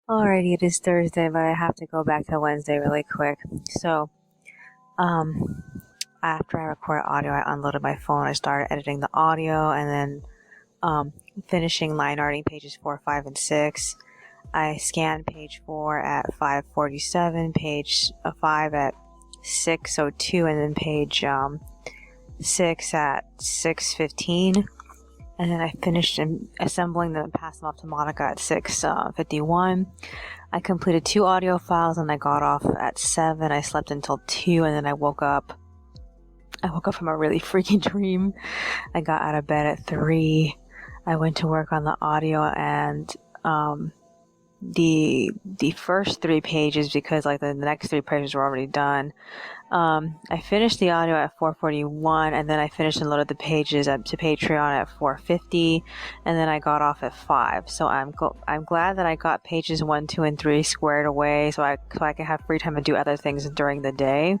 Alrighty, it is Thursday, but I have to go back to Wednesday really quick. So, um, after I recorded audio, I unloaded my phone. I started editing the audio and then, finishing line arting pages 4, 5, and 6. I scanned page 4 at 5:47, page 5 at 6:02, and then page 6 at 6:15. And then I finished assembling them and passed them off to Monica at 6:51. I completed 2 audio files and I got off at 7. I slept until 2 and then I woke up. I woke up from a really freaky dream. I got out of bed at 3. I went to work on the audio and the first 3 pages, because like the next 3 pages were already done. I finished the audio at 4:41, and then I finished and loaded the pages up to Patreon at 4:50, and then I got off at 5. So I'm glad that I got pages 1, 2, and 3 squared away, so I can have free time to do other things during the day.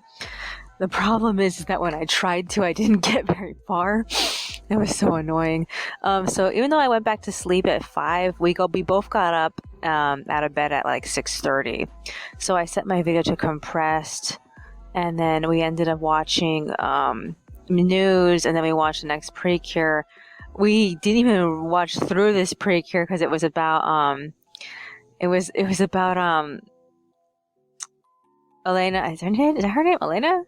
The problem is that when I tried to, I didn't get very far. It was so annoying. So even though I went back to sleep at 5, we both got up out of bed at like 6:30. So I set my video to compressed. And then we ended up watching news, and then we watched the next Precure. We didn't even watch through this Precure because it was about Elena. Is that her name? Elena?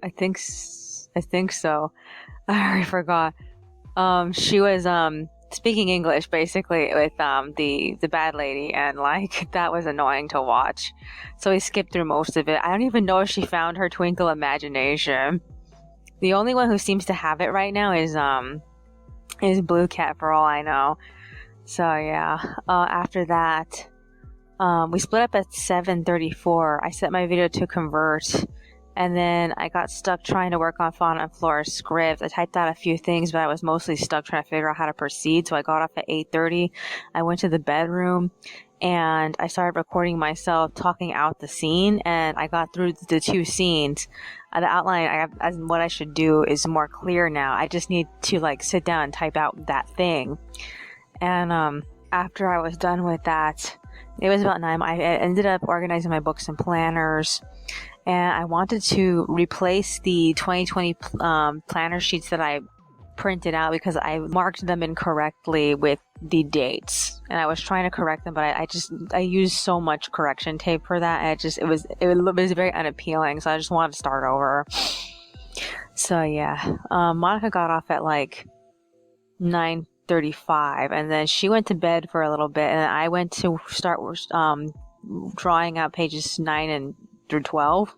I think so. I already forgot. She was speaking English basically with the bad lady, and like that was annoying to watch. So we skipped through most of it. I don't even know if she found her twinkle imagination. The only one who seems to have it right now is Blue Cat, for all I know. So yeah. After that, we split up at 7:34. I set my video to convert. And then I got stuck trying to work on Fauna and Flora's script. I typed out a few things, but I was mostly stuck trying to figure out how to proceed. So I got off at 8:30. I went to the bedroom and I started recording myself talking out the scene. And I got through the 2 scenes. The outline what I should do is more clear now. I just need to like sit down and type out that thing. And after I was done with that, it was about 9. I ended up organizing my books and planners. And I wanted to replace the 2020 planner sheets that I printed out because I marked them incorrectly with the dates. And I was trying to correct them, but I used so much correction tape for that. And it was very unappealing. So I just wanted to start over. So yeah, Monica got off at like 9:35, and then she went to bed for a little bit, and I went to start drawing out pages 9 through 12.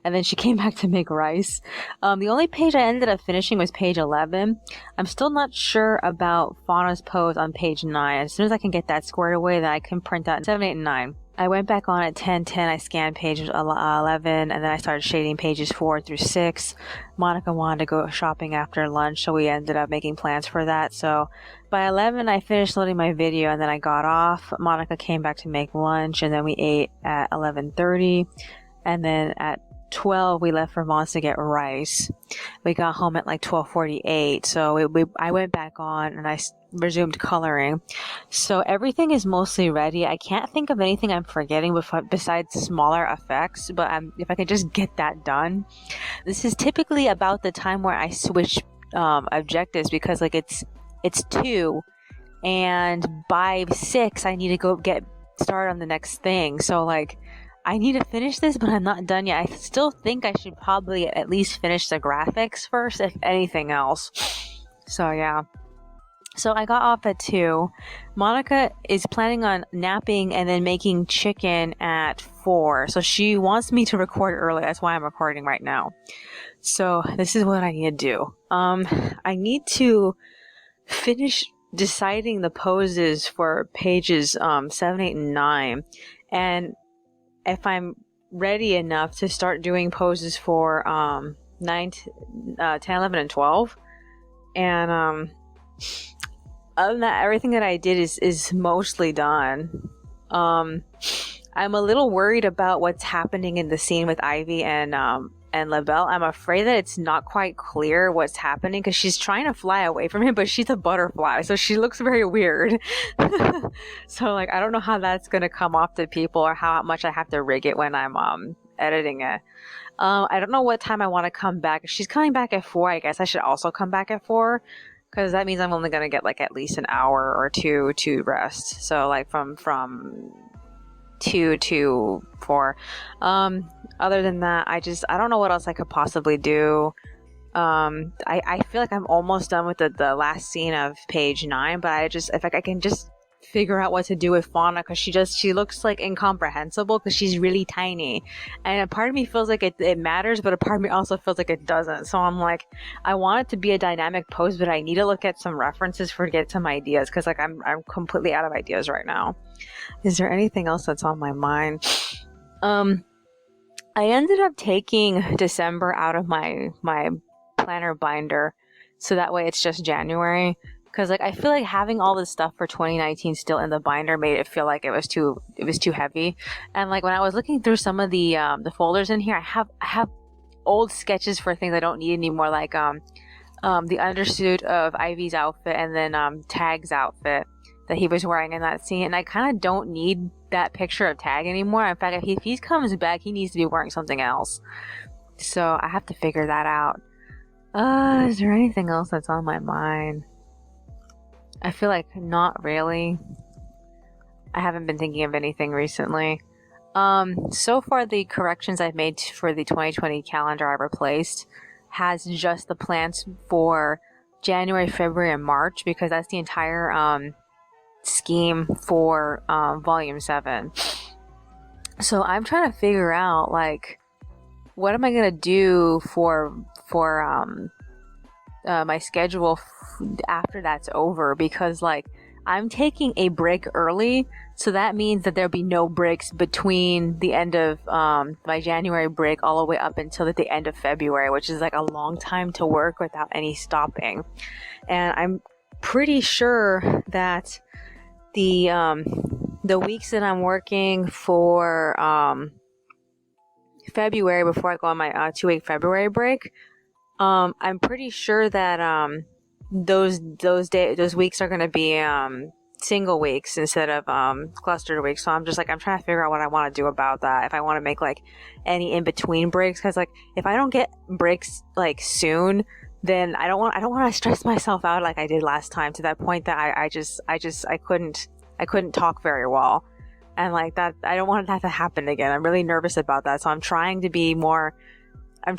And then she came back to make rice. The only page I ended up finishing was page 11. I'm still not sure about Fauna's pose on page 9. As soon as I can get that squared away, then I can print out 7, 8, and 9. I went back on at 10:10. I scanned page 11, and then I started shading pages 4 through 6. Monica wanted to go shopping after lunch, so we ended up making plans for that. So by 11, I finished loading my video, and then I got off. Monica came back to make lunch, and then we ate at 11:30. And then at 12, we left for Vaughn's to get rice. We got home at like 12:48. So I went back on and I resumed coloring. So everything is mostly ready. I can't think of anything I'm forgetting besides smaller effects. But if I could just get that done. This is typically about the time where I switch objectives, because like it's 2. And by 6, I need to go get started on the next thing. So like, I need to finish this, but I'm not done yet. I still think I should probably at least finish the graphics first, if anything else. So yeah. So I got off at 2. Monica is planning on napping and then making chicken at 4. So she wants me to record early. That's why I'm recording right now. So this is what I need to do. I need to finish deciding the poses for pages 7, 8, and 9. And if I'm ready enough to start doing poses for 9, 10, 11, and 12. And other than that, everything that I did is mostly done. I'm a little worried about what's happening in the scene with Ivy and and LaBelle, I'm afraid that it's not quite clear what's happening because she's trying to fly away from him, but she's a butterfly, so she looks very weird. So like I don't know how that's gonna come off to people or how much I have to rig it when I'm editing it. I don't know what time I want to come back. If she's coming back at 4, I guess I should also come back at 4 because that means I'm only gonna get like at least an hour or two to rest. So like from 2 to 4. Other than that, I don't know what else I could possibly do. I feel like I'm almost done with the last scene of page 9, but if I can just figure out what to do with Fauna because she looks like incomprehensible because she's really tiny, and a part of me feels like it matters, but a part of me also feels like it doesn't. So I'm like, I want it to be a dynamic post, but I need to look at some references to get some ideas because like I'm completely out of ideas right now. Is there anything else that's on my mind? I ended up taking December out of my planner binder, so that way it's just January. Because like I feel like having all this stuff for 2019 still in the binder made it feel like it was too heavy. And like when I was looking through some of the folders in here, I have old sketches for things I don't need anymore, like the undersuit of Ivy's outfit and then Tag's outfit that he was wearing in that scene. And I kind of don't need that picture of Tag anymore. In fact, if he comes back, he needs to be wearing something else. So I have to figure that out. Is there anything else that's on my mind? I feel like not really. I haven't been thinking of anything recently. So far the corrections I've made for the 2020 calendar I replaced has just the plans for January, February, and March because that's the entire scheme for volume 7. So I'm trying to figure out like what am I gonna do for my schedule after that's over, because like I'm taking a break early, so that means that there'll be no breaks between the end of my January break all the way up until the end of February, which is like a long time to work without any stopping. And I'm pretty sure that the weeks that I'm working for February before I go on my 2-week February break, I'm pretty sure that those weeks are going to be single weeks instead of clustered weeks. So I'm trying to figure out what I want to do about that. If I want to make like any in between breaks, because like if I don't get breaks like soon, then I don't want to stress myself out like I did last time, to that point that I couldn't talk very well, and like that I don't want that to happen again. I'm really nervous about that, so I'm trying to be more I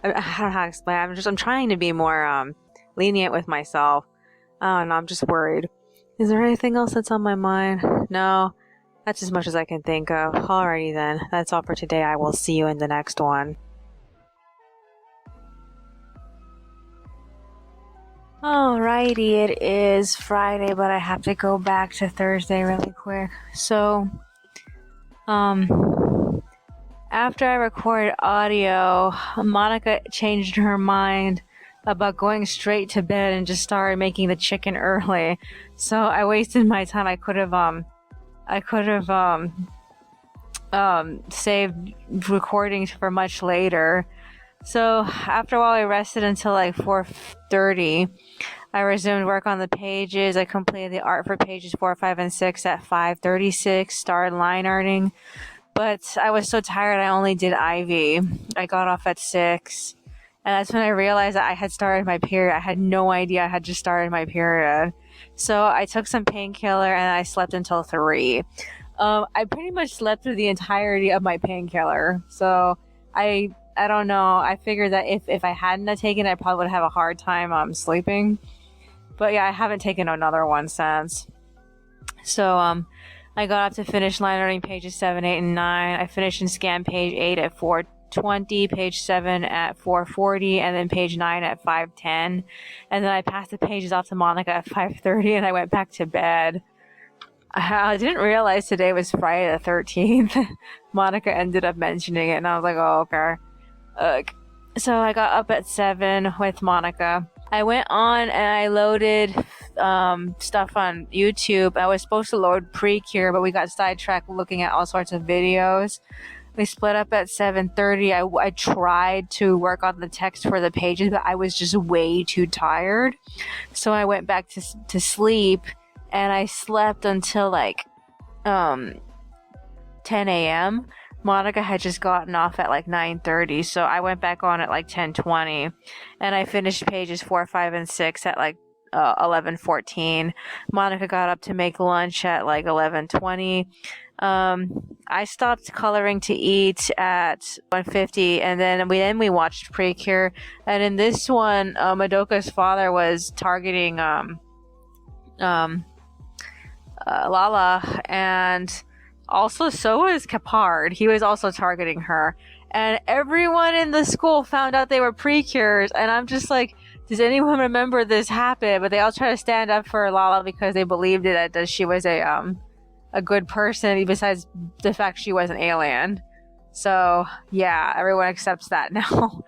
don't know how to explain. I'm trying to be more lenient with myself. And I'm just worried. Is there anything else that's on my mind? No, that's as much as I can think of. Alrighty then, that's all for today. I will see you in the next one. Alrighty, it is Friday, but I have to go back to Thursday really quick. So, after I recorded audio, Monica changed her mind about going straight to bed and just started making the chicken early. So I wasted my time. I could have saved recordings for much later. So after a while, I rested until like 4:30. I resumed work on the pages. I completed the art for pages 4, 5, and 6 at 5:36. Started line arting. But I was so tired, I only did Ivy. I got off at 6. And that's when I realized that I had started my period. I had no idea I had just started my period. So I took some painkiller and I slept until 3. I pretty much slept through the entirety of my painkiller. So I don't know. I figured that if I hadn't taken it, I probably would have a hard time sleeping. But yeah, I haven't taken another one since. So I got up to finish line arting pages 7, 8, and 9. I finished and scanned page 8 at 4:20, page 7 at 4:40, and then page 9 at 5:10. And then I passed the pages off to Monica at 5:30, and I went back to bed. I didn't realize today was Friday the 13th. Monica ended up mentioning it, and I was like, oh, okay. So I got up at 7 with Monica. I went on and I loaded stuff on YouTube. I was supposed to load Precure, but we got sidetracked looking at all sorts of videos. We split up at 7:30. I tried to work on the text for the pages, but I was just way too tired. So I went back to sleep, and I slept until like 10 a.m. Monica had just gotten off at like 9:30, so I went back on at like 10:20, and I finished pages 4, 5, and 6 at like 11:14. Monica got up to make lunch at like 11:20. I stopped coloring to eat at 1:50, and then we watched Precure. And in this one, Madoka's father was targeting Lala, and also so was Capard. He was also targeting her, and everyone in the school found out they were Precures, and I'm just like, does anyone remember this happened? But they all try to stand up for Lala because they believed that she was a good person, besides the fact she was an alien. So yeah, everyone accepts that now.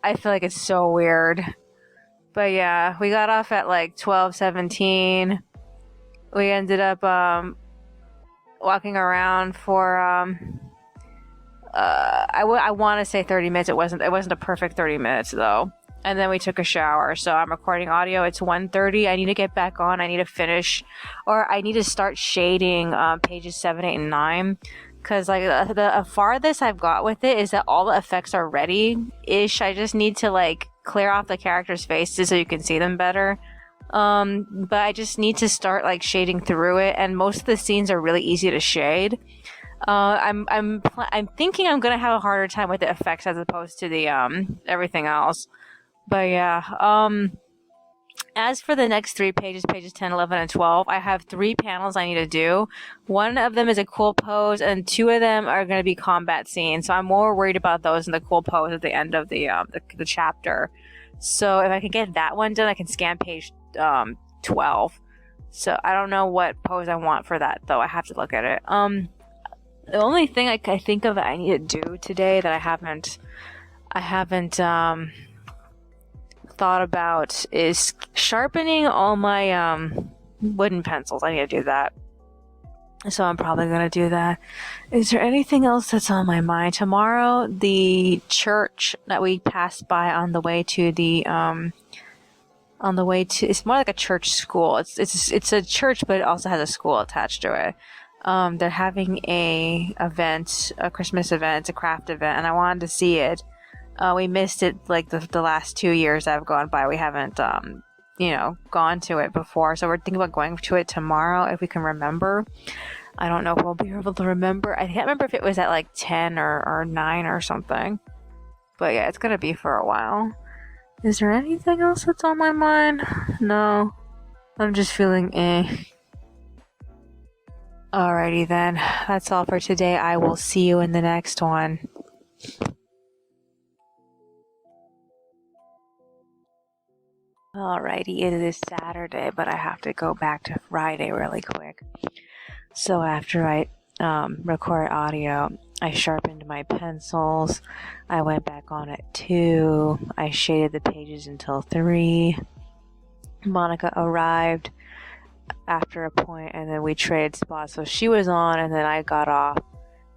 I feel like it's so weird. But yeah, we got off at like 12:17. We ended up walking around for I want to say 30 minutes. It wasn't a perfect 30 minutes though. And then we took a shower. So I'm recording audio. It's 1:30. I need to get back on. I need to finish, or I need to start shading pages 7, 8, and 9. Because like the farthest I've got with it is that all the effects are ready-ish. I just need to like clear off the characters' faces so you can see them better. But I just need to start like shading through it. And most of the scenes are really easy to shade. I'm thinking I'm gonna have a harder time with the effects as opposed to the everything else. But yeah, as for the next 3 pages, pages 10, 11, and 12, I have 3 panels I need to do. One of them is a cool pose, and 2 of them are going to be combat scenes. So I'm more worried about those and the cool pose at the end of the chapter. So if I can get that one done, I can scan page 12. So I don't know what pose I want for that, though. I have to look at it. The only thing I think of that I need to do today that I haven't thought about is sharpening all my wooden pencils. I need to do that. So I'm probably going to do that. Is there anything else that's on my mind? Tomorrow, the church that we passed by on the way to it's more like a church school. It's a church, but it also has a school attached to it. They're having a Christmas event, a craft event, and I wanted to see it. We missed it like the last 2 years that have gone by. We haven't, gone to it before. So we're thinking about going to it tomorrow if we can remember. I don't know if we'll be able to remember. I can't remember if it was at like 10 or 9 or something. But yeah, it's going to be for a while. Is there anything else that's on my mind? No. I'm just feeling Alrighty then. That's all for today. I will see you in the next one. Alrighty, it is Saturday, but I have to go back to Friday really quick. So after I record audio, I sharpened my pencils. I went back on at 2. I shaded the pages until 3. Monica arrived after a point, and then we traded spots. So she was on, and then I got off.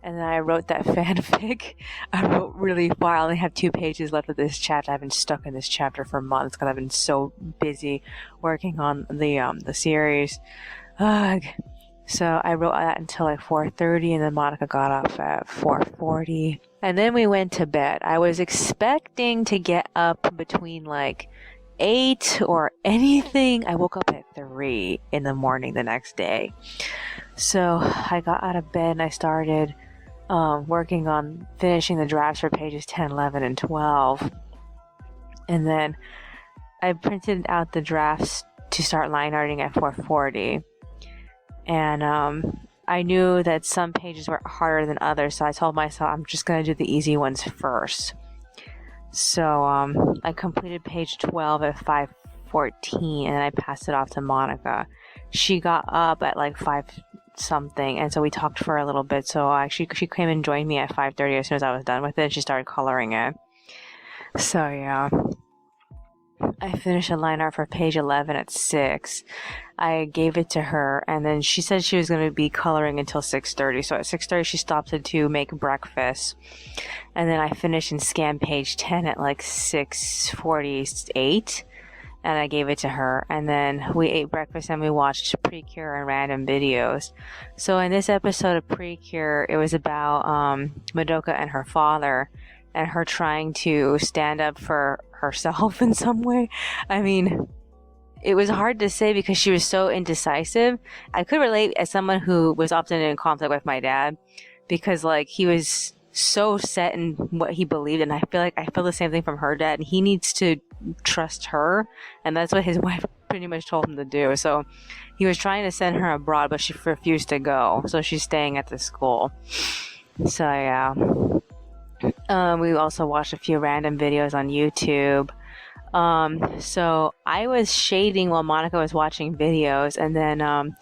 And then I wrote that fanfic. I wrote really far. I only have 2 pages left of this chapter. I've been stuck in this chapter for months because I've been so busy working on the series. So I wrote that until like 4:30, and then Monica got up at 4:40. And then we went to bed. I was expecting to get up between like 8 or anything. I woke up at 3 in the morning the next day. So I got out of bed and I started working on finishing the drafts for pages 10, 11, and 12. And then I printed out the drafts to start line arting at 4:40. And I knew that some pages were harder than others, so I told myself I'm just going to do the easy ones first. So I completed page 12 at 5:14, and I passed it off to Monica. She got up at like 5 something, and so we talked for a little bit. So she came and joined me at 5:30 as soon as I was done with it. She started coloring it. So yeah. I finished a line art for page 11 at 6. I gave it to her, and then she said she was going to be coloring until 6:30. So at 6:30, she stopped to make breakfast. And then I finished and scanned page 10 at like 6:48. And I gave it to her. And then we ate breakfast and we watched Precure and random videos. So in this episode of Precure, it was about Madoka and her father, and her trying to stand up for herself in some way. I mean, it was hard to say because she was so indecisive. I could relate as someone who was often in conflict with my dad, because like he was so set in what he believed, and I feel the same thing from her dad, and he needs to trust her, and that's what his wife pretty much told him to do. So he was trying to send her abroad, but she refused to go, so she's staying at the school. So yeah. We also watched a few random videos on YouTube. So I was shading while Monica was watching videos, and then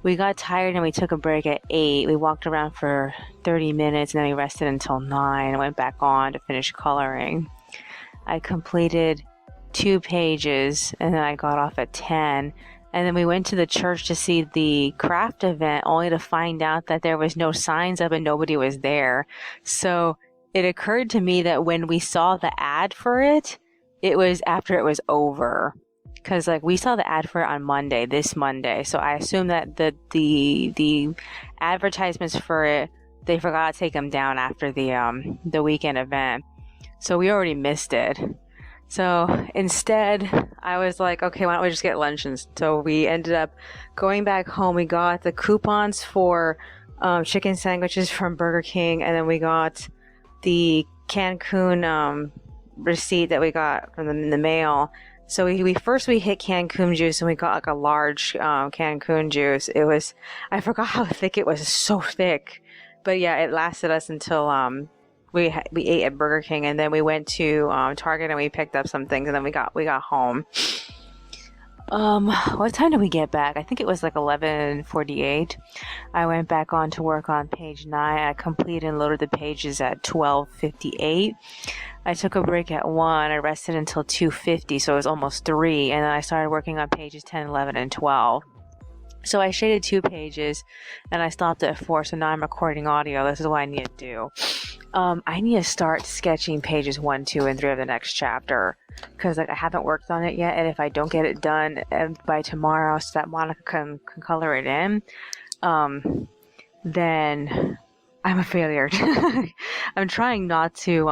we got tired and we took a break at 8. We walked around for 30 minutes and then we rested until 9 and went back on to finish coloring. I completed 2 pages and then I got off at 10. And then we went to the church to see the craft event, only to find out that there was no signs up and nobody was there. So it occurred to me that when we saw the ad for it, it was after it was over. Because like we saw the ad for it on Monday, this Monday. So I assume that the advertisements for it, they forgot to take them down after the weekend event. So we already missed it. So instead, I was like, okay, why don't we just get lunch? And so we ended up going back home. We got the coupons for chicken sandwiches from Burger King, and then we got the Cancun receipt that we got from the mail. So we hit Cancun juice, and we got like a large Cancun juice. I forgot how thick it was. So thick, but yeah, it lasted us until we ate at Burger King, and then we went to Target and we picked up some things, and then we got home. What time did we get back? I think it was like 11:48. I went back on to work on page 9. I completed and loaded the pages at 12:58. I took a break at 1. I rested until 2:50, so it was almost 3. And then I started working on pages 10, 11, and 12. So I shaded 2 pages, and I stopped at 4, so now I'm recording audio. This is what I need to do. I need to start sketching pages 1, 2, and 3 of the next chapter, because like I haven't worked on it yet, and if I don't get it done by tomorrow so that Monica can color it in, then I'm a failure. I'm trying not to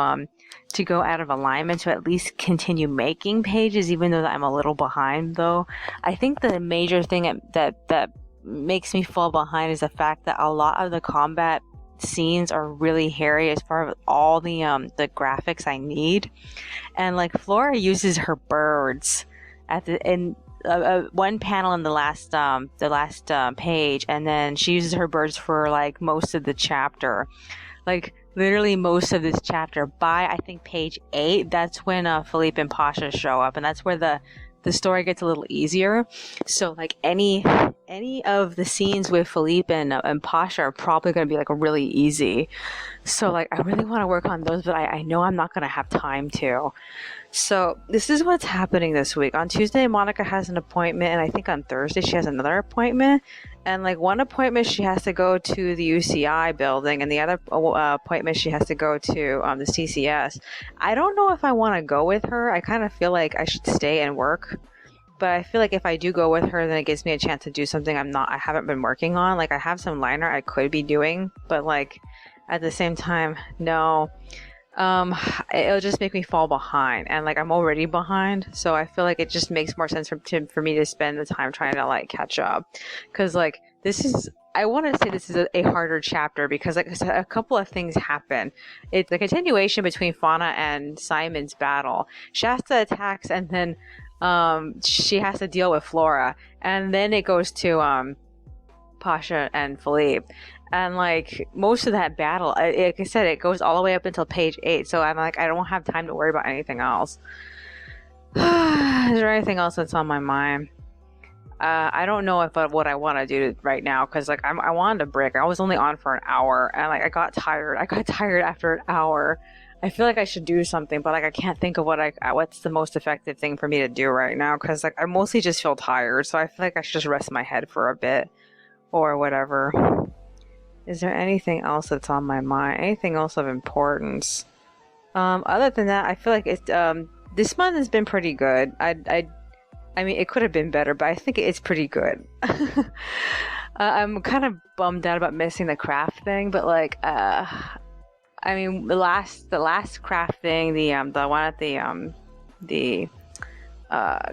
go out of alignment, to at least continue making pages, even though I'm a little behind. Though I think the major thing that makes me fall behind is the fact that a lot of the combat scenes are really hairy as far as all the graphics I need, and like Flora uses her birds in one panel in the last page, and then she uses her birds for like most of the chapter, like literally most of this chapter. By I think page 8, that's when Philippe and Pasha show up, and that's where the story gets a little easier. So like any of the scenes with Philippe and Pasha are probably going to be like really easy. So like I really want to work on those, but I know I'm not going to have time to. So this is what's happening this week. On Tuesday, Monica has an appointment, and I think on Thursday she has another appointment. And like one appointment she has to go to the UCI building, and the other appointment she has to go to the CCS. I don't know if I want to go with her. I kind of feel like I should stay and work. But I feel like if I do go with her, then it gives me a chance to do something I haven't been working on. Like I have some liner I could be doing, but like at the same time, no. It'll just make me fall behind, and like I'm already behind, so I feel like it just makes more sense for me to spend the time trying to like catch up, because like I want to say this is a harder chapter because like a couple of things happen. It's the continuation between Fauna and Simon's battle. Shasta attacks, and then she has to deal with Flora, and then it goes to Pasha and Philippe. And like most of that battle, like I said, it goes all the way up until page 8. So I'm like, I don't have time to worry about anything else. Is there anything else that's on my mind? I don't know what I want to do right now, because like I wanted a break. I was only on for an hour, and like I got tired. I got tired after an hour. I feel like I should do something, but like I can't think of what's the most effective thing for me to do right now because like I mostly just feel tired, so I feel like I should just rest my head for a bit or whatever. Is there anything else that's on my mind? Anything else of importance? Other than that, I feel like it's this month has been pretty good. I mean, it could have been better, but I think it's pretty good. I'm kind of bummed out about missing the craft thing, but like, I mean, the last craft thing, the one at the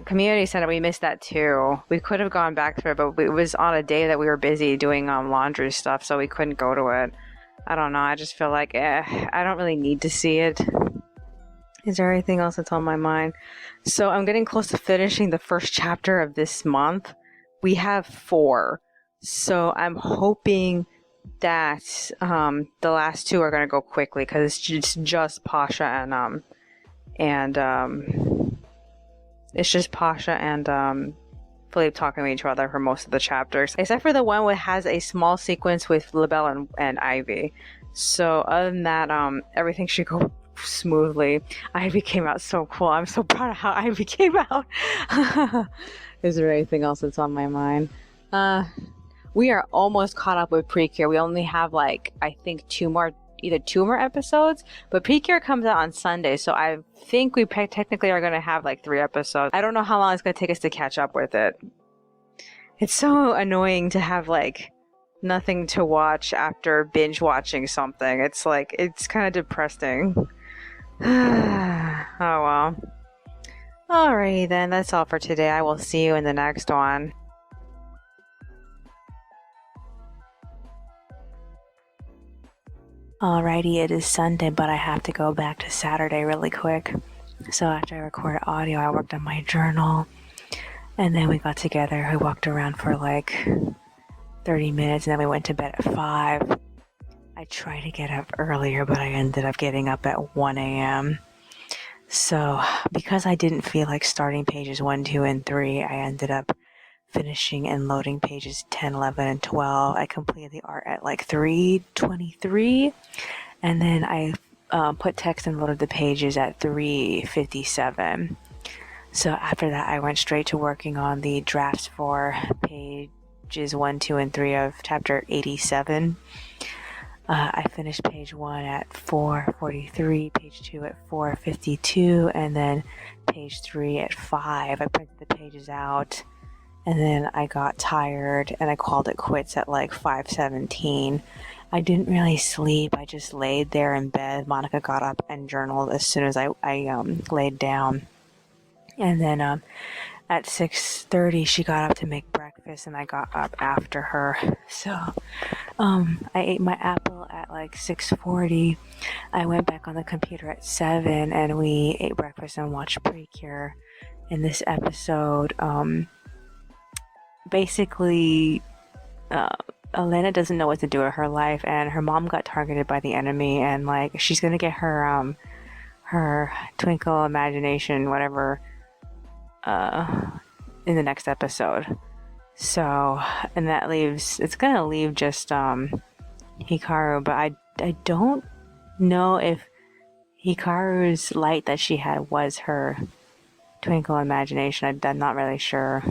community center, we missed that too. We could have gone back to it, but it was on a day that we were busy doing laundry stuff, so we couldn't go to it. I don't know. I just feel like I don't really need to see it. Is there anything else that's on my mind? So I'm getting close to finishing the first chapter of this month. We have 4, so I'm hoping that the last 2 are going to go quickly because it's just Pasha and it's just Pasha and Philippe talking to each other for most of the chapters, except for the one that has a small sequence with LaBelle and Ivy. So other than that, everything should go smoothly. Ivy came out so cool. I'm so proud of how Ivy came out. Is there anything else that's on my mind? We are almost caught up with Precure. We only have like, I think either 2 more episodes, but Precure comes out on Sunday, so I think we technically are going to have like 3 episodes. I don't know how long it's going to take us to catch up with it. It's so annoying to have like nothing to watch after binge watching something. It's like, it's kind of depressing. Oh well. Alrighty then, that's all for today. I will see you in the next one. Alrighty, it is Sunday, but I have to go back to Saturday really quick. So after I recorded audio, I worked on my journal, and then we got together. We walked around for like 30 minutes, and then we went to bed at 5. I tried to get up earlier, but I ended up getting up at 1 a.m. So because I didn't feel like starting pages 1, 2, and 3, I ended up finishing and loading pages 10, 11, and 12. I completed the art at like 3:23, and then I put text and loaded the pages at 3:57. So after that, I went straight to working on the drafts for pages 1, 2, and 3 of chapter 87. I finished page 1 at 4:43, page 2 at 4:52, and then page 3 at 5. I printed the pages out, and then I got tired and I called it quits at like 5:17. I didn't really sleep. I just laid there in bed. Monica got up and journaled as soon as I laid down. And then at 6:30 she got up to make breakfast, and I got up after her. So I ate my apple at like 6:40. I went back on the computer at 7, and we ate breakfast and watched Precure. In this episode, basically, Elena doesn't know what to do with her life, and her mom got targeted by the enemy, and like she's gonna get her her twinkle imagination, whatever, in the next episode. So, and that leaves, it's gonna leave just Hikaru, but I don't know if Hikaru's light that she had was her twinkle imagination. I'm not really sure.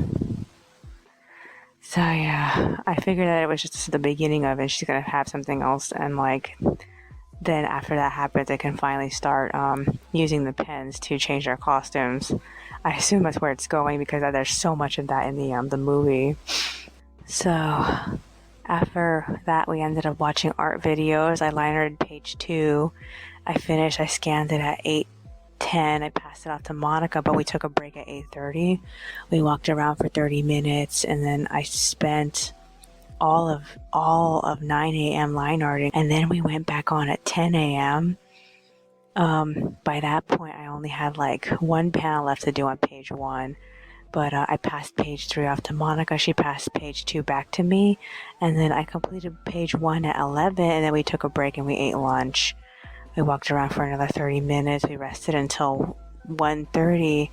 So yeah, I figured that it was just the beginning of it. She's gonna have something else, and like then after that happens, they can finally start using the pens to change their costumes. I assume that's where it's going because there's so much of that in the movie. So after that, we ended up watching art videos. I linered page 2. I finished. I scanned it at 8:10. I passed it off to Monica, but we took a break at 8:30. We walked around for 30 minutes, and then I spent all of 9 a.m. line arting, and then we went back on at 10 a.m. By that point, I only had like 1 panel left to do on page 1, but I passed page 3 off to Monica. She passed page 2 back to me, and then I completed page 1 at 11, and then we took a break and we ate lunch. We walked around for another 30 minutes. We rested until 1:30,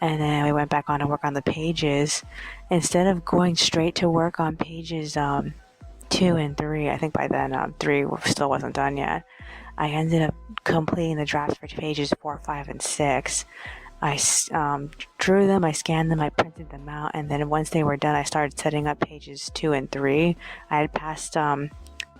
and then we went back on to work on the pages. Instead of going straight to work on pages 2 and 3, I think by then 3 still wasn't done yet. I ended up completing the drafts for pages 4, 5, and 6. I drew them, I scanned them, I printed them out, and then once they were done, I started setting up pages 2 and 3. I had passed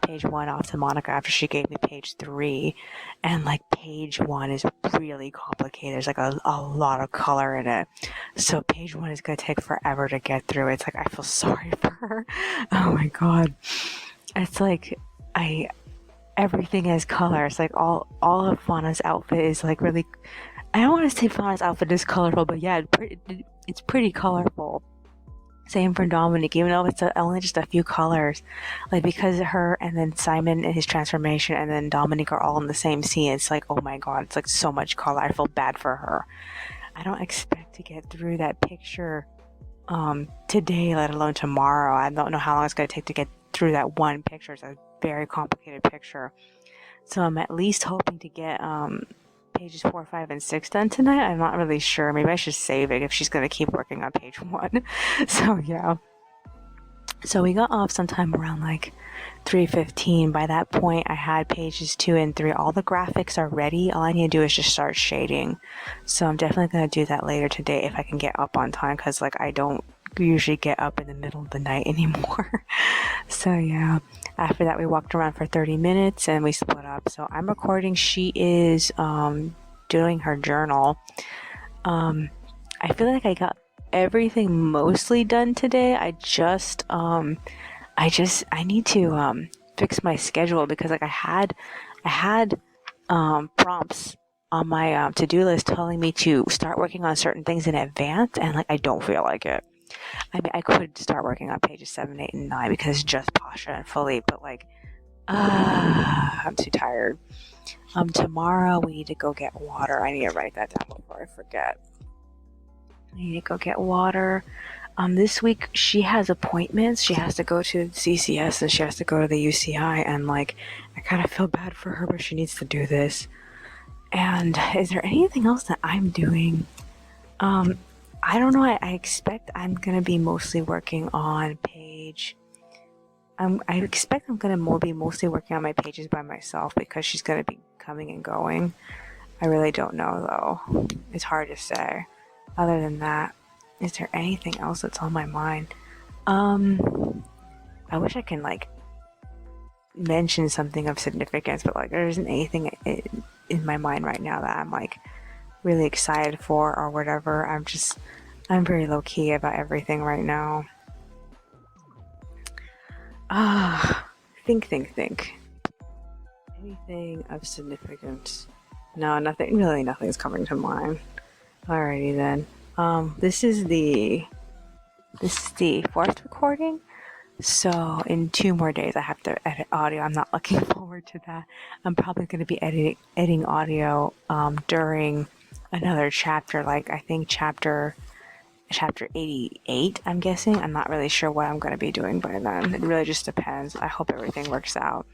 page 1 off to Monica after she gave me page 3, and like page 1 is really complicated. There's like a lot of color in it, so page 1 is gonna take forever to get through. It's like I feel sorry for her. Oh my god, it's like everything has color. It's like all of Fauna's outfit is like really. I don't want to say Fauna's outfit is colorful, but yeah, it's pretty colorful. Same for Dominic, even though it's only just a few colors. Like, because her and then Simon and his transformation and then Dominic are all in the same scene, it's like, oh my god, it's like so much color. I feel bad for her. I don't expect to get through that picture today, let alone tomorrow. I don't know how long it's going to take to get through that one picture. It's a very complicated picture. So I'm at least hoping to get pages 4, 5, and 6 done tonight. I'm not really sure. Maybe I should save it if she's going to keep working on page 1. So yeah. So we got off sometime around like 3:15. By that point, I had pages 2 and 3. All the graphics are ready. All I need to do is just start shading. So I'm definitely going to do that later today if I can get up on time, because like I don't usually get up in the middle of the night anymore. So yeah, after that we walked around for 30 minutes and we split up. So I'm recording. She is doing her journal. I feel like I got everything mostly done today. I need to fix my schedule, because like I had prompts on my to-do list telling me to start working on certain things in advance, and like I don't feel like it. I mean, I could start working on pages 7, 8, and 9 because it's just Pasha and Philippe, but like, I'm too tired. Tomorrow we need to go get water. I need to write that down before I forget. I need to go get water. This week she has appointments. She has to go to CCS and she has to go to the UCI, and like, I kind of feel bad for her, but she needs to do this. And is there anything else that I'm doing? I don't know. I expect I'm gonna be mostly working on page. I expect I'm gonna be mostly working on my pages by myself, because she's gonna be coming and going. I really don't know though. It's hard to say. Other than that, is there anything else that's on my mind? I wish I can like mention something of significance, but like there isn't anything in my mind right now that I'm like really excited for or whatever. I'm very low key about everything right now. Think. Anything of significance? No, nothing's coming to mind. Alrighty then. This is the 4th recording. So in 2 more days I have to edit audio. I'm not looking forward to that. I'm probably going to be editing audio during another chapter, like I think chapter 88, I'm guessing. I'm not really sure what I'm going to be doing by then. It really just depends. I hope everything works out.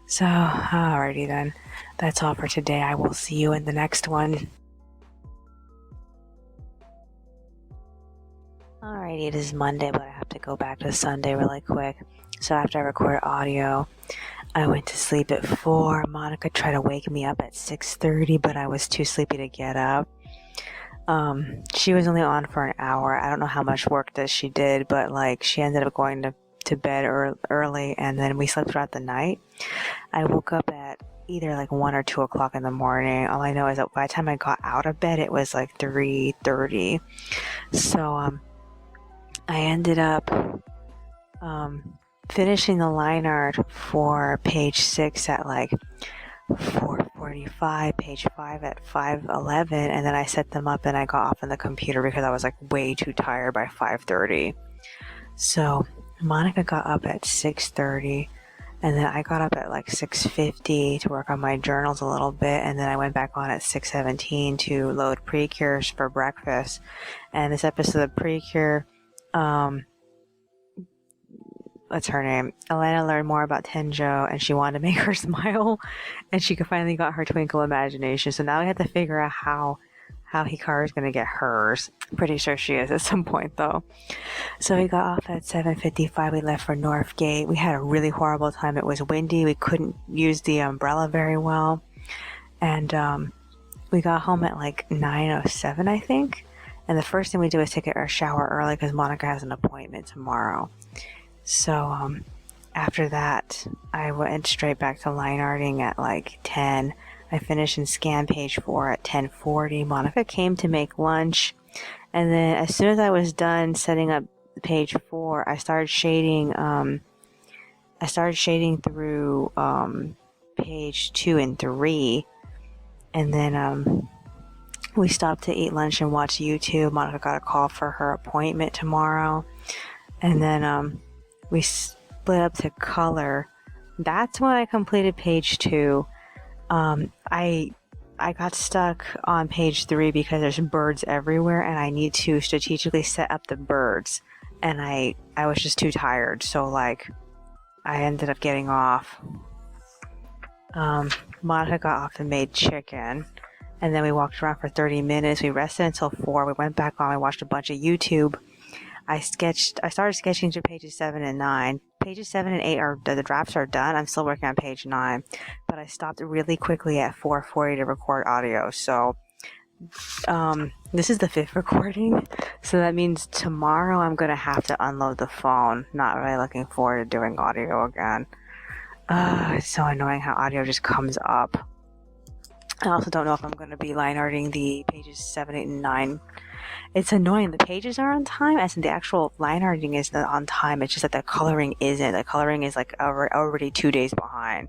So, alrighty then. That's all for today. I will see you in the next one. Alrighty, it is Monday, but I have to go back to Sunday really quick. So after I recorded audio, I went to sleep at 4. Monica tried to wake me up at 6:30, but I was too sleepy to get up. She was only on for an hour. I don't know how much work that she did, but like she ended up going to bed early, and then we slept throughout the night. I woke up at either like 1 or 2 o'clock in the morning. All I know is that by the time I got out of bed, it was like 3:30. So I ended up finishing the line art for page 6 at like 4:45, page 5 at 5:11, and then I set them up and I got off on the computer because I was like way too tired by 5:30. So Monica got up at 6:30, and then I got up at like 6:50 to work on my journals a little bit, and then I went back on at 6:17 to load Precures for breakfast. And this episode of Precure, what's her name? Elena learned more about Tenjo, and she wanted to make her smile, and she finally got her twinkle imagination. So now we have to figure out how how Hikaru's gonna get hers. Pretty sure she is at some point though. So we got off at 7:55. We left for Northgate. We had a really horrible time. It was windy. We couldn't use the umbrella very well. And we got home at like 9:07, I think. And the first thing we did was take a shower early because Monica has an appointment tomorrow. So after that, I went straight back to line arting at like 10. I finished and scanned page 4 at 10:40. Monica came to make lunch. And then as soon as I was done setting up page 4, I started shading through page 2 and 3. And then we stopped to eat lunch and watch YouTube. Monica got a call for her appointment tomorrow. And then we split up to color. That's when I completed page 2. I got stuck on page 3 because there's birds everywhere and I need to strategically set up the birds. And I was just too tired. So like I ended up getting off. Monica got off and made chicken. And then we walked around for 30 minutes. We rested until 4. We went back on. We watched a bunch of YouTube. I started sketching through pages 7 and 9. Pages 7 and 8 the drafts are done. I'm still working on page 9. But I stopped really quickly at 4:40 to record audio. So this is the 5th recording. So that means tomorrow I'm going to have to unload the phone. Not really looking forward to doing audio again. It's so annoying how audio just comes up. I also don't know if I'm going to be line arting the pages 7, 8, and 9. It's annoying. The pages are on time, as in the actual line arting is on time. It's just that the coloring isn't. The coloring is like already 2 days behind.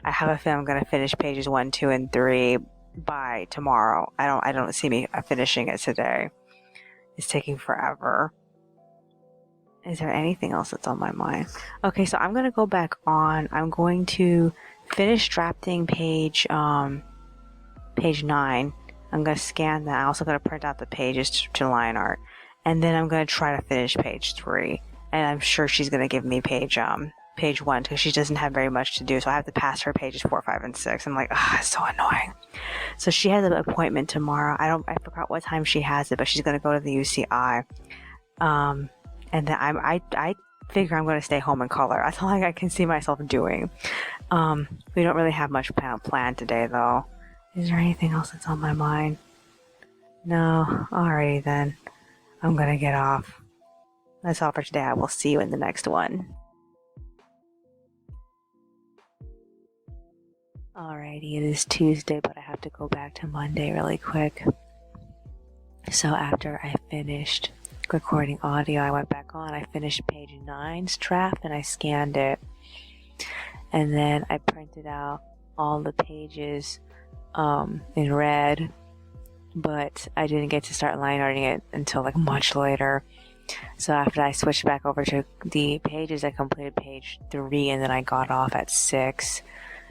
I have a feeling I'm going to finish pages 1, 2, and 3 by tomorrow. I don't see me finishing it today. It's taking forever. Is there anything else that's on my mind? Okay, so I'm going to go back on. I'm going to finish drafting page 9. I'm going to scan that. I'm also going to print out the pages to line art. And then I'm going to try to finish page 3. And I'm sure she's going to give me page 1 because she doesn't have very much to do. So I have to pass her pages 4, 5, and 6. I'm like, it's so annoying. So she has an appointment tomorrow. I forgot what time she has it, but she's going to go to the UCI. And then I figure I'm going to stay home and color. That's all I can see myself doing. We don't really have much planned today, though. Is there anything else that's on my mind? No? Alrighty then. I'm going to get off. That's all for today. I will see you in the next one. Alrighty, it is Tuesday, but I have to go back to Monday really quick. So after I finished recording audio, I went back on. I finished page 9's draft and I scanned it. And then I printed out all the pages in red, but I didn't get to start line arting it until like much later. So after I switched back over to the pages, I completed page 3 and then I got off at 6,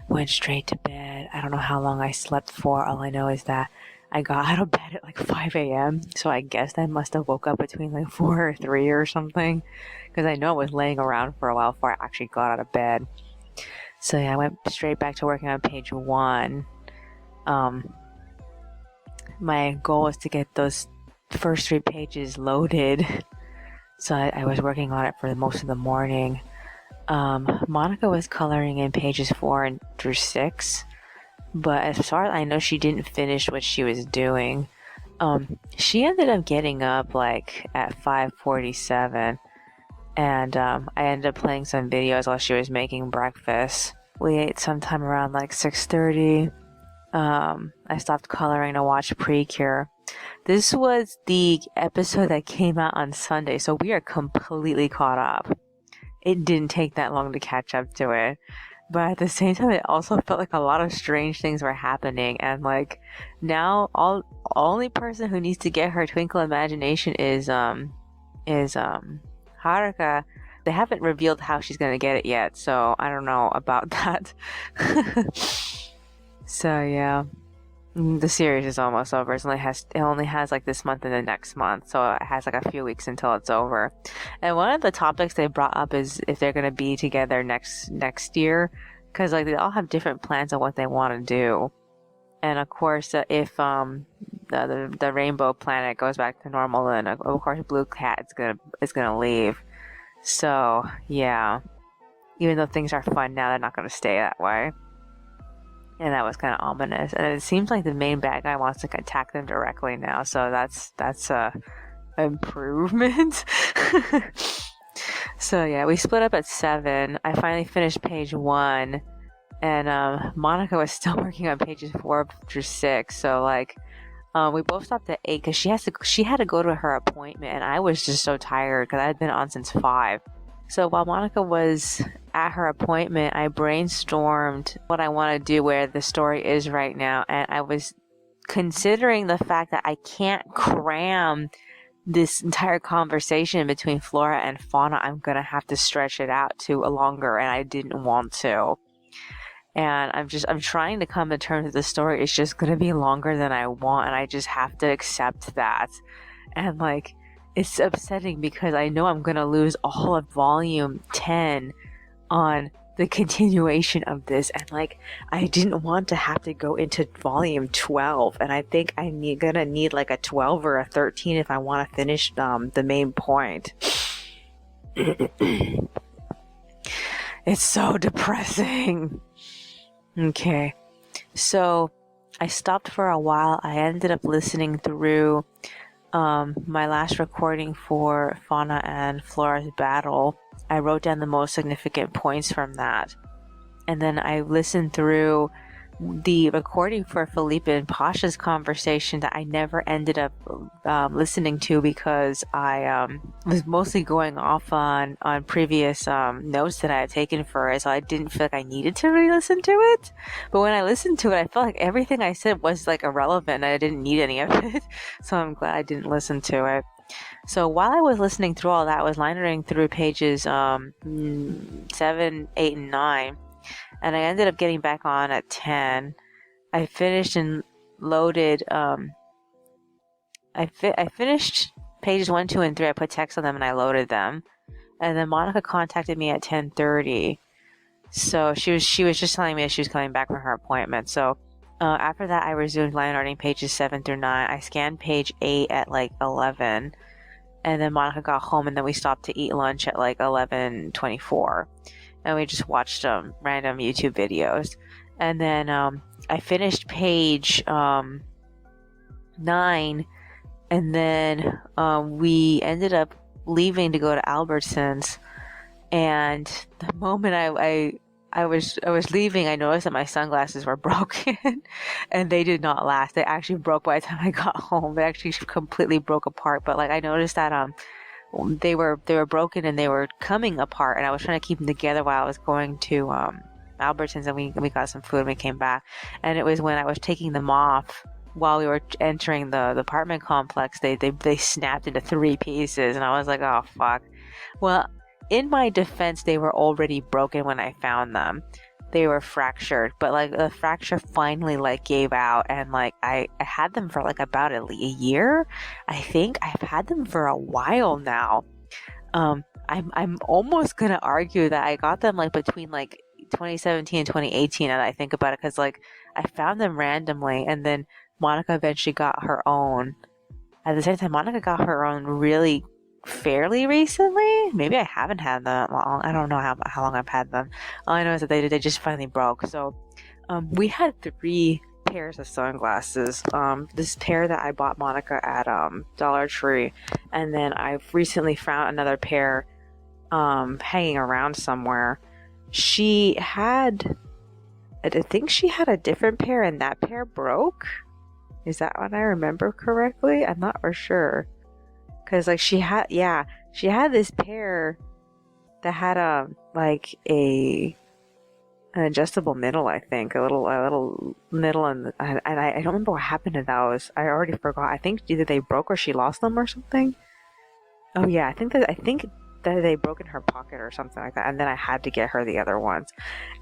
went straight to bed. I don't know how long I slept for. All I know is that I got out of bed at like 5 a.m. So I guess I must have woke up between like 4 or 3 or something, because I know I was laying around for a while before I actually got out of bed. So yeah, I went straight back to working on page 1. My goal is to get those first 3 pages loaded. So I was working on it for most of the morning. Monica was coloring in pages 4 through 6. But as far as I know, she didn't finish what she was doing. She ended up getting up like at 5:47. And I ended up playing some videos while she was making breakfast. We ate sometime around like 6:30. I stopped coloring to watch Precure. This was the episode that came out on Sunday, so we are completely caught up. It didn't take that long to catch up to it. But at the same time, it also felt like a lot of strange things were happening. And like now, only person who needs to get her twinkle imagination is Haruka. They haven't revealed how she's gonna get it yet, so I don't know about that. So yeah, the series is almost over. It only has like this month and the next month, so it has like a few weeks until it's over. And one of the topics they brought up is if they're gonna be together next year, because like they all have different plans on what they want to do. And of course, if the rainbow planet goes back to normal, then of course Blue Cat is gonna leave. So yeah, even though things are fun now, they're not gonna stay that way. And that was kind of ominous. And it seems like the main bad guy wants to attack them directly now, so that's a improvement. So yeah, we split up at 7. I finally finished page 1, and Monica was still working on pages 4 through 6. So like, we both stopped at 8 because she had to go to her appointment, and I was just so tired because I had been on since 5. So while Monica was at her appointment, I brainstormed what I want to do where the story is right now, and I was considering the fact that I can't cram this entire conversation between flora and fauna. I'm gonna have to stretch it out to a longer, and I didn't want to. And I'm trying to come to terms with the story. It's just gonna be longer than I want, and I just have to accept that. And like, it's upsetting because I know I'm gonna lose all of volume 10 on the continuation of this, and like, I didn't want to have to go into volume 12, and I think gonna need like a 12 or a 13 if I want to finish the main point. It's so depressing. Okay, so I stopped for a while. I ended up listening through my last recording for Fauna and Flora's battle. I wrote down the most significant points from that. And then I listened through the recording for Felipe and Pasha's conversation that I never ended up listening to because I was mostly going off on previous notes that I had taken for it, so I didn't feel like I needed to re-listen to it. But when I listened to it, I felt like everything I said was like irrelevant and I didn't need any of it. So I'm glad I didn't listen to it. So while I was listening through all that, I was line through pages 7, 8, and 9. And I ended up getting back on at 10. I finished and loaded. I finished pages 1, 2, and 3. I put text on them and I loaded them. And then Monica contacted me at 10:30. So she was just telling me that she was coming back from her appointment. So after that, I resumed line arting pages 7 through 9. I scanned page 8 at like 11. And then Monica got home, and then we stopped to eat lunch at like 11:24. And we just watched random YouTube videos. And then I finished page 9, and then we ended up leaving to go to Albertsons. And the moment I was leaving, I noticed that my sunglasses were broken, and they did not last. They actually broke by the time I got home. They actually completely broke apart. But like, I noticed that they were broken and they were coming apart, and I was trying to keep them together while I was going to Albertsons, and we got some food and we came back. And it was when I was taking them off while we were entering the apartment complex, they snapped into 3 pieces, and I was like, oh fuck. Well, in my defense, they were already broken when I found them. They were fractured, but like the fracture finally like gave out, and like I had them for like about a year. I think I've had them for a while now. I'm almost gonna argue that I got them like between like 2017 and 2018, and I think about it, because like I found them randomly, and then Monica eventually got her own. At the same time, Monica got her own really fairly recently. Maybe I haven't had them that long. I don't know how long I've had them. All I know is that they just finally broke. So we had 3 pairs of sunglasses. This pair that I bought Monica at Dollar Tree, and then I've recently found another pair hanging around somewhere. I think she had a different pair, and that pair broke. Is that what I remember correctly? I'm not for sure. Cause like she had this pair that had like an adjustable middle, I think, a little middle, and I don't remember what happened to those. I already forgot. I think either they broke or she lost them or something. Oh yeah, I think that they broke in her pocket or something like that, and then I had to get her the other ones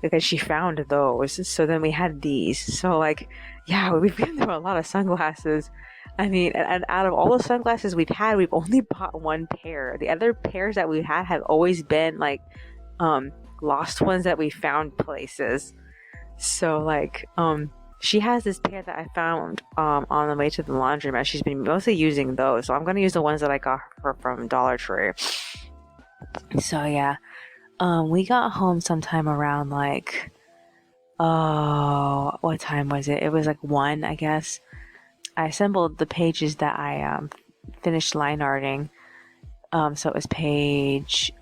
because she found those. So then we had these. So like, yeah, we've been through a lot of sunglasses. I mean, and out of all the sunglasses we've had, we've only bought 1 pair. The other pairs that we've had have always been like lost ones that we found places. So like she has this pair that I found on the way to the laundromat. She's been mostly using those, so I'm gonna use the ones that I got her from Dollar Tree. So yeah, we got home sometime around like, oh, what time was it? It was like 1, I guess. I assembled the pages that I finished line arting. So it was page 8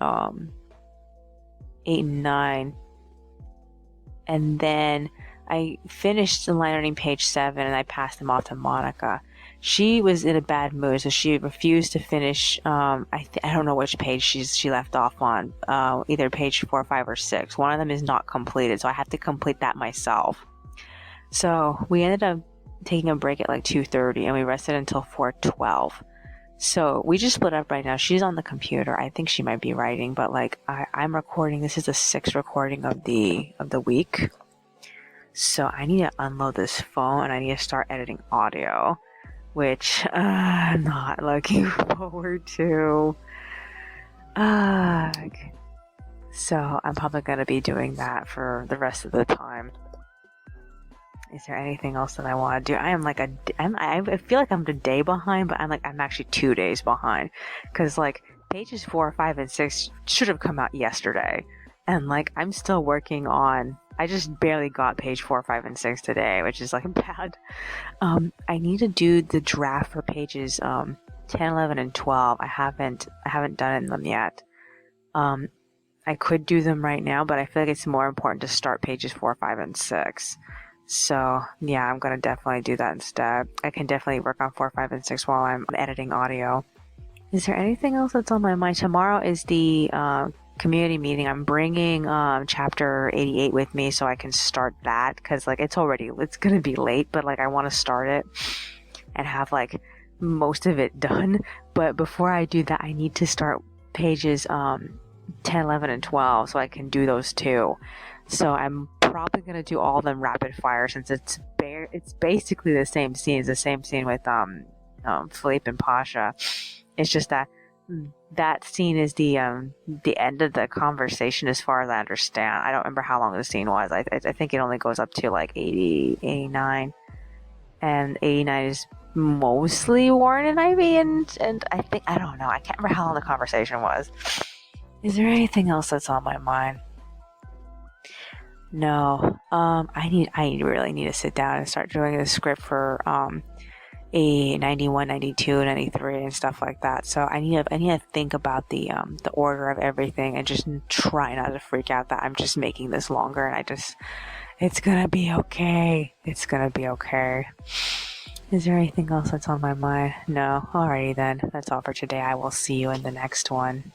and 9, and then I finished the line arting page 7, and I passed them off to Monica. She was in a bad mood, so she refused to finish. I don't know which page she left off on. Either page 4, 5, or 6. One of them is not completed, so I have to complete that myself. So we ended up taking a break at like 2:30, and we rested until 4:12. So we just split up right now. She's on the computer. I think she might be writing, but like I'm recording. This is the 6th recording of the week. So I need to unload this phone and I need to start editing audio, which I'm not looking forward to. So I'm probably going to be doing that for the rest of the time. Is there anything else that I want to do? I feel like I'm a day behind, but I'm actually 2 days behind, because like pages 4, 5, and 6 should have come out yesterday, and like I'm still working on. I just barely got page 4, 5, and 6 today, which is like bad. I need to do the draft for pages 10, 11, and 12. I haven't done them yet. I could do them right now, but I feel like it's more important to start pages 4, 5, and 6. So yeah, I'm gonna definitely do that instead. I can definitely work on 4, 5, and 6 while I'm editing audio. Is there anything else that's on my mind? Tomorrow is the community meeting. I'm bringing chapter 88 with me so I can start that, because like it's gonna be late, but like I want to start it and have like most of it done. But before I do that, I need to start pages 10, 11, and 12 so I can do those too. So I'm probably gonna do all of them rapid fire, since it's basically the same scene. It's the same scene with Philippe and Pasha. It's just that scene is the end of the conversation, as far as I understand. I don't remember how long the scene was. I think it only goes up to like 80, 89, and 89 is mostly Warren and Ivy, and I don't know. I can't remember how long the conversation was. Is there anything else that's on my mind? No. I really need to sit down and start doing the script for a 91, 92, 93, and stuff like that. So I need to think about the order of everything, and just try not to freak out that I'm just making this longer, and it's gonna be okay. It's gonna be okay. Is there anything else that's on my mind? No. Alrighty then. That's all for today. I will see you in the next one.